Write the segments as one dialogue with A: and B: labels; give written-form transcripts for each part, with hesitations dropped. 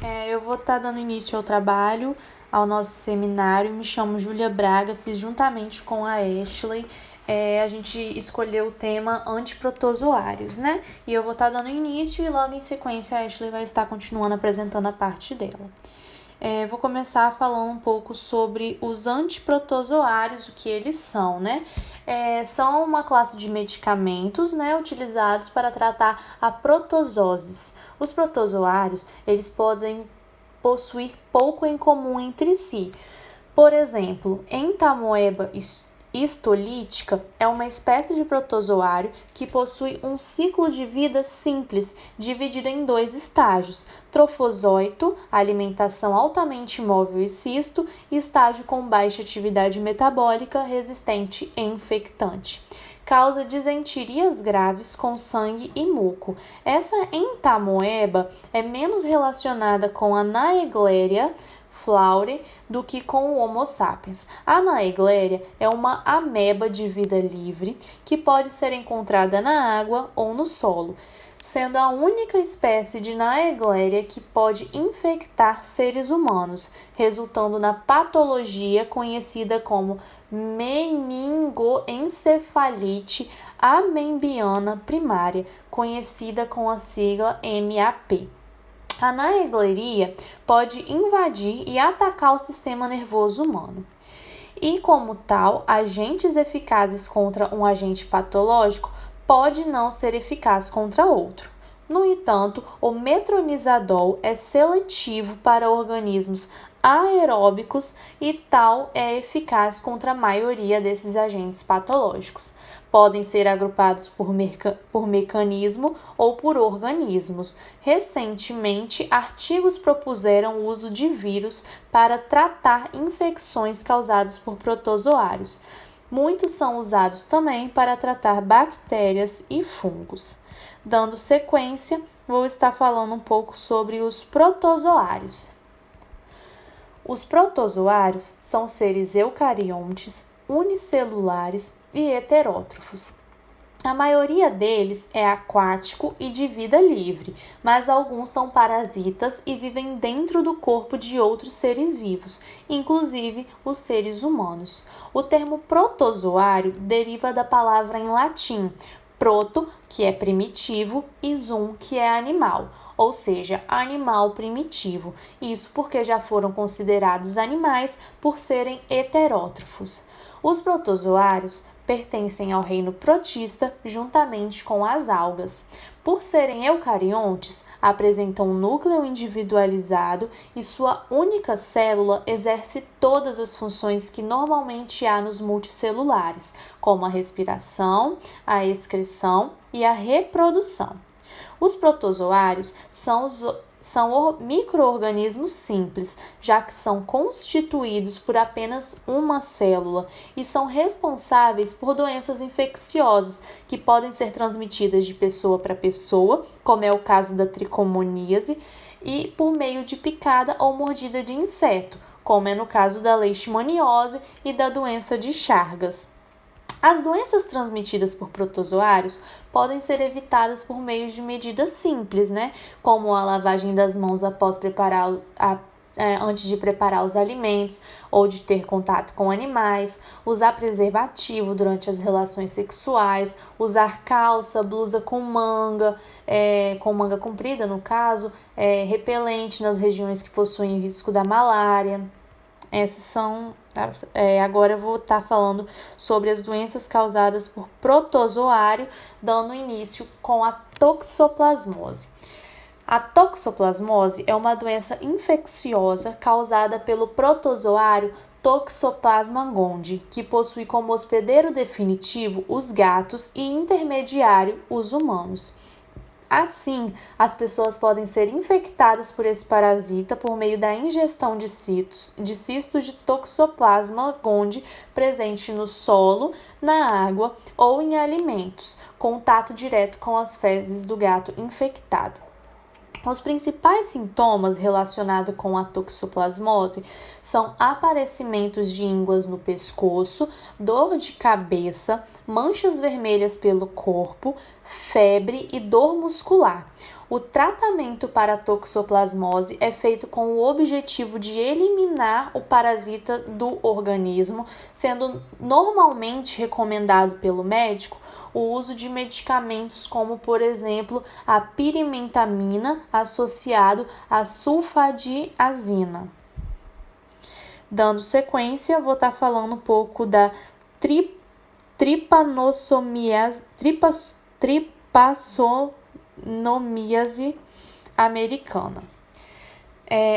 A: Eu vou estar dando início ao trabalho, ao nosso seminário. Me chamo Júlia Braga, fiz juntamente com a Ashley. A gente escolheu o tema antiprotozoários, né? E eu vou estar dando início e logo em sequência a Ashley vai estar continuando apresentando a parte dela. Vou começar falando um pouco sobre os antiprotozoários, o que eles são, né? São uma classe de medicamentos, né, utilizados para tratar a protozoses. Os protozoários, eles podem possuir pouco em comum entre si. Por exemplo, Entamoeba histolítica é uma espécie de protozoário que possui um ciclo de vida simples, dividido em dois estágios: trofosóito, alimentação altamente móvel e cisto, e estágio com baixa atividade metabólica, resistente e infectante. Causa disentirias graves com sangue e muco. Essa entamoeba é menos relacionada com a Naegleria flaure do que com o Homo sapiens. A Naegleria é uma ameba de vida livre que pode ser encontrada na água ou no solo, sendo a única espécie de Naegleria que pode infectar seres humanos, resultando na patologia conhecida como meningoencefalite amembiana primária, conhecida com a sigla MAP. A Naegleria pode invadir e atacar o sistema nervoso humano. E, como tal, agentes eficazes contra um agente patológico pode não ser eficaz contra outro. No entanto, o metronidazol é seletivo para organismos aeróbicos e tal é eficaz contra a maioria desses agentes patológicos. Podem ser agrupados por mecanismo ou por organismos. Recentemente, artigos propuseram o uso de vírus para tratar infecções causadas por protozoários. Muitos são usados também para tratar bactérias e fungos. Dando sequência, vou estar falando um pouco sobre os protozoários. Os protozoários são seres eucariontes, unicelulares e heterótrofos. A maioria deles é aquático e de vida livre, mas alguns são parasitas e vivem dentro do corpo de outros seres vivos, inclusive os seres humanos. O termo protozoário deriva da palavra em latim proto, que é primitivo, e zoon, que é animal, ou seja, animal primitivo. Isso porque já foram considerados animais por serem heterótrofos. Os protozoários pertencem ao reino protista juntamente com as algas. Por serem eucariontes, apresentam um núcleo individualizado e sua única célula exerce todas as funções que normalmente há nos multicelulares, como a respiração, a excreção e a reprodução. Os protozoários são micro-organismos simples, já que são constituídos por apenas uma célula e são responsáveis por doenças infecciosas que podem ser transmitidas de pessoa para pessoa, como é o caso da tricomoníase, e por meio de picada ou mordida de inseto, como é no caso da leishmaniose e da doença de Chagas. As doenças transmitidas por protozoários podem ser evitadas por meio de medidas simples, né? Como a lavagem das mãos após antes de preparar os alimentos ou de ter contato com animais, usar preservativo durante as relações sexuais, usar calça, blusa com manga comprida no caso, repelente nas regiões que possuem risco da malária. Agora eu vou estar falando sobre as doenças causadas por protozoário, dando início com a toxoplasmose. A toxoplasmose é uma doença infecciosa causada pelo protozoário Toxoplasma gondii, que possui como hospedeiro definitivo os gatos e intermediário os humanos. Assim, as pessoas podem ser infectadas por esse parasita por meio da ingestão de cistos de Toxoplasma gondii presente no solo, na água ou em alimentos, contato direto com as fezes do gato infectado. Os principais sintomas relacionados com a toxoplasmose são aparecimentos de ínguas no pescoço, dor de cabeça, manchas vermelhas pelo corpo, febre e dor muscular. O tratamento para a toxoplasmose é feito com o objetivo de eliminar o parasita do organismo, sendo normalmente recomendado pelo médico o uso de medicamentos como, por exemplo, a pirimetamina associado à sulfadiazina. Dando sequência, vou estar falando um pouco da trypanosomiase americana.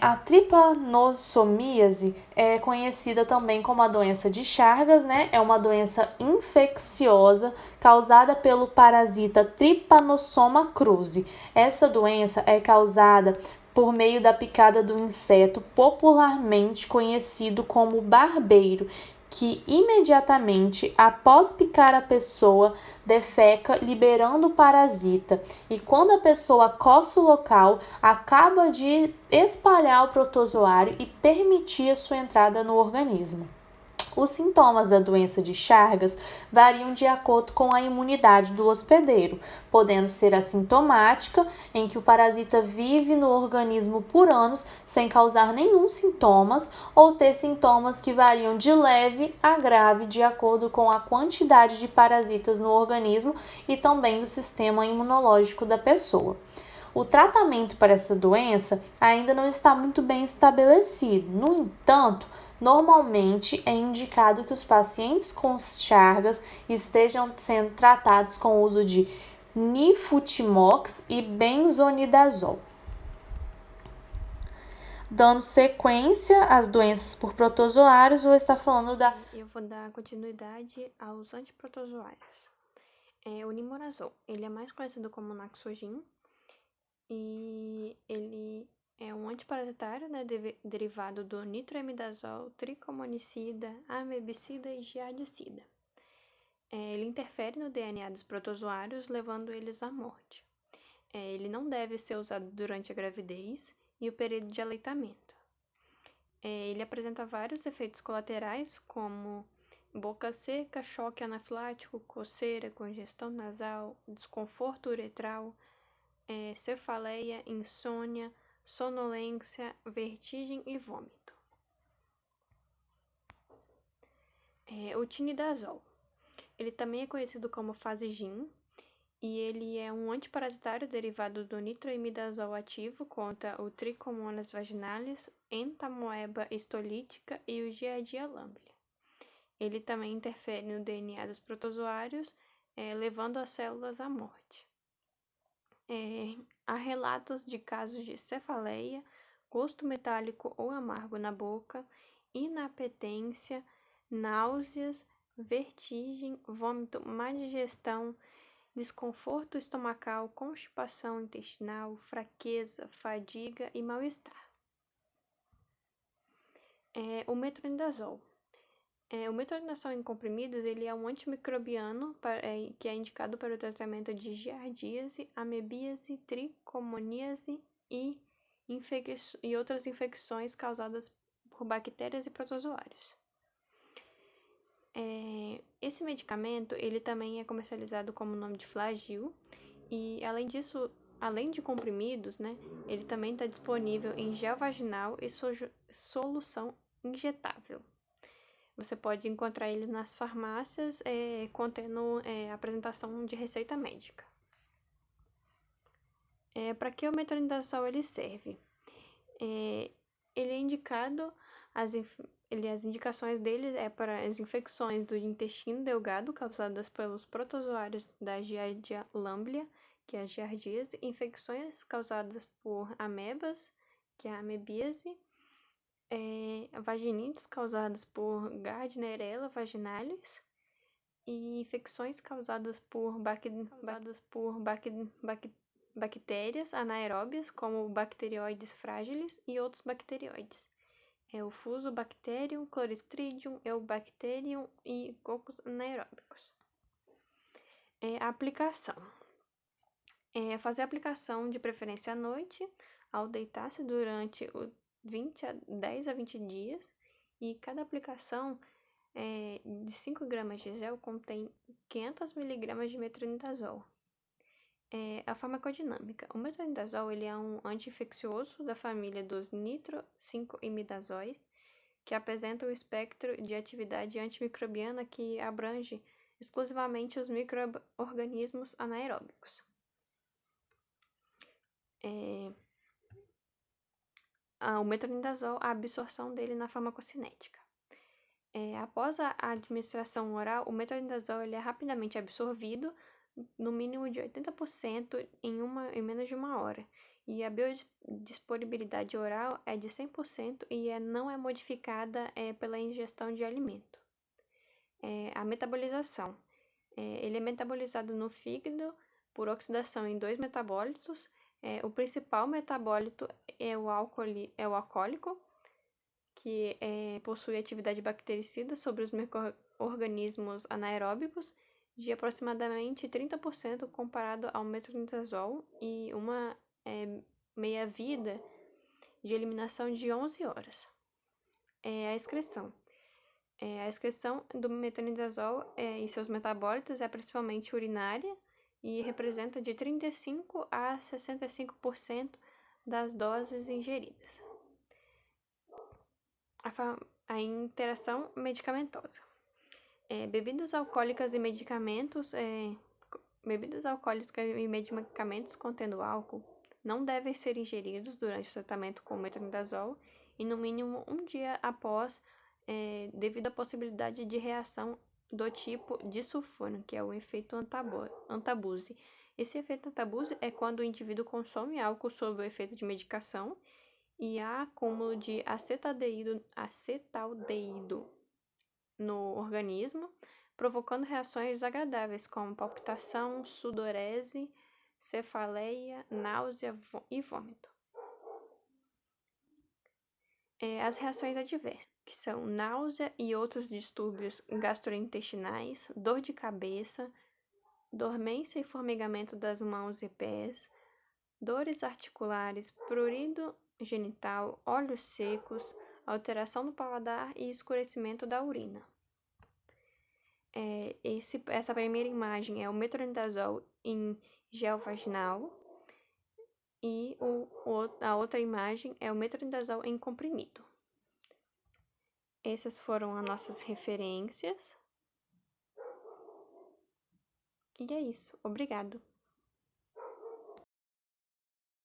A: A trypanosomíase é conhecida também como a doença de Chagas, né? É uma doença infecciosa causada pelo parasita Trypanosoma cruzi. Essa doença é causada por meio da picada do inseto popularmente conhecido como barbeiro, que imediatamente após picar a pessoa defeca liberando o parasita, e quando a pessoa coça o local, acaba de espalhar o protozoário e permitir a sua entrada no organismo. Os sintomas da doença de Chagas variam de acordo com a imunidade do hospedeiro, podendo ser assintomática, em que o parasita vive no organismo por anos sem causar nenhum sintomas, ou ter sintomas que variam de leve a grave de acordo com a quantidade de parasitas no organismo e também do sistema imunológico da pessoa. O tratamento para essa doença ainda não está muito bem estabelecido. No entanto, normalmente é indicado que os pacientes com Chagas estejam sendo tratados com o uso de nifutimox e benzonidazol. Dando sequência às doenças por protozoários, vou estar falando da...
B: Eu vou dar continuidade aos antiprotozoários. O nimorazol, ele é mais conhecido como Naxogin, e ele é um antiparasitário, né, derivado do nitroimidazol, tricomonicida, amebicida e giardicida. Ele interfere no DNA dos protozoários, levando eles à morte. Ele não deve ser usado durante a gravidez e o período de aleitamento. Ele apresenta vários efeitos colaterais, como boca seca, choque anafilático, coceira, congestão nasal, desconforto uretral, cefaleia, insônia, sonolência, vertigem e vômito. O tinidazol. Ele também é conhecido como Fasegin, e ele é um antiparasitário derivado do nitroimidazol ativo contra o Trichomonas vaginalis, Entamoeba histolítica e o Giardia lamblia. Ele também interfere no DNA dos protozoários, levando as células à morte. Há relatos de casos de cefaleia, gosto metálico ou amargo na boca, inapetência, náuseas, vertigem, vômito, má digestão, desconforto estomacal, constipação intestinal, fraqueza, fadiga e mal-estar. O metronidazol. O metronidazol em comprimidos, ele é um antimicrobiano que é indicado para o tratamento de giardíase, amebíase, tricomoníase e outras infecções causadas por bactérias e protozoários. Esse medicamento, ele também é comercializado como nome de Flagyl, e além disso, além de comprimidos, né, ele também está disponível em gel vaginal e solução injetável. Você pode encontrar ele nas farmácias, contendo apresentação de receita médica. Para que o metronidazol ele serve? Ele é indicado, as indicações dele é para as infecções do intestino delgado causadas pelos protozoários da Giardia lamblia, que é a giardíase, infecções causadas por amebas, que é a amebíase, vaginites causadas por Gardnerella vaginalis e infecções causadas por bactérias anaeróbias, como Bacteroides fragilis e outros bacteroides. O Fusobacterium, Clostridium, Eubacterium e cocos anaeróbicos. A aplicação. Fazer a aplicação de preferência à noite, ao deitar-se durante 10 a 20 dias, e cada aplicação de 5 gramas de gel contém 500 mg de metronidazol. A farmacodinâmica. O metronidazol ele é um anti-infeccioso da família dos nitro-5-imidazóis, que apresenta o espectro de atividade antimicrobiana que abrange exclusivamente os micro-organismos anaeróbicos. O metronidazol, a absorção dele na farmacocinética. Após a administração oral, o metronidazol ele é rapidamente absorvido, no mínimo de 80% em menos de 1 hora. E a biodisponibilidade oral é de 100% e não é modificada pela ingestão de alimento. A metabolização. Ele é metabolizado no fígado por oxidação em 2 metabólitos. O principal metabólito é o alcoólico, que possui atividade bactericida sobre os micro-organismos anaeróbicos de aproximadamente 30% comparado ao metronidazol e uma meia-vida de eliminação de 11 horas. A excreção. A excreção do metronidazol e seus metabólitos é principalmente urinária e representa de 35% a 65% das doses ingeridas. A interação medicamentosa. Bebidas alcoólicas e medicamentos. Bebidas alcoólicas e medicamentos contendo álcool não devem ser ingeridos durante o tratamento com metronidazol e no mínimo 1 dia após, devido à possibilidade de reação do tipo disulfone, que é o efeito antabuse. Esse efeito antabuse é quando o indivíduo consome álcool sob o efeito de medicação e há acúmulo de acetaldeído no organismo, provocando reações desagradáveis como palpitação, sudorese, cefaleia, náusea e vômito. As reações adversas, que são náusea e outros distúrbios gastrointestinais, dor de cabeça, dormência e formigamento das mãos e pés, dores articulares, prurido genital, olhos secos, alteração do paladar e escurecimento da urina. Essa primeira imagem é o metronidazol em gel vaginal e a outra imagem é o metronidazol em comprimido. Essas foram as nossas referências. E é isso. Obrigado.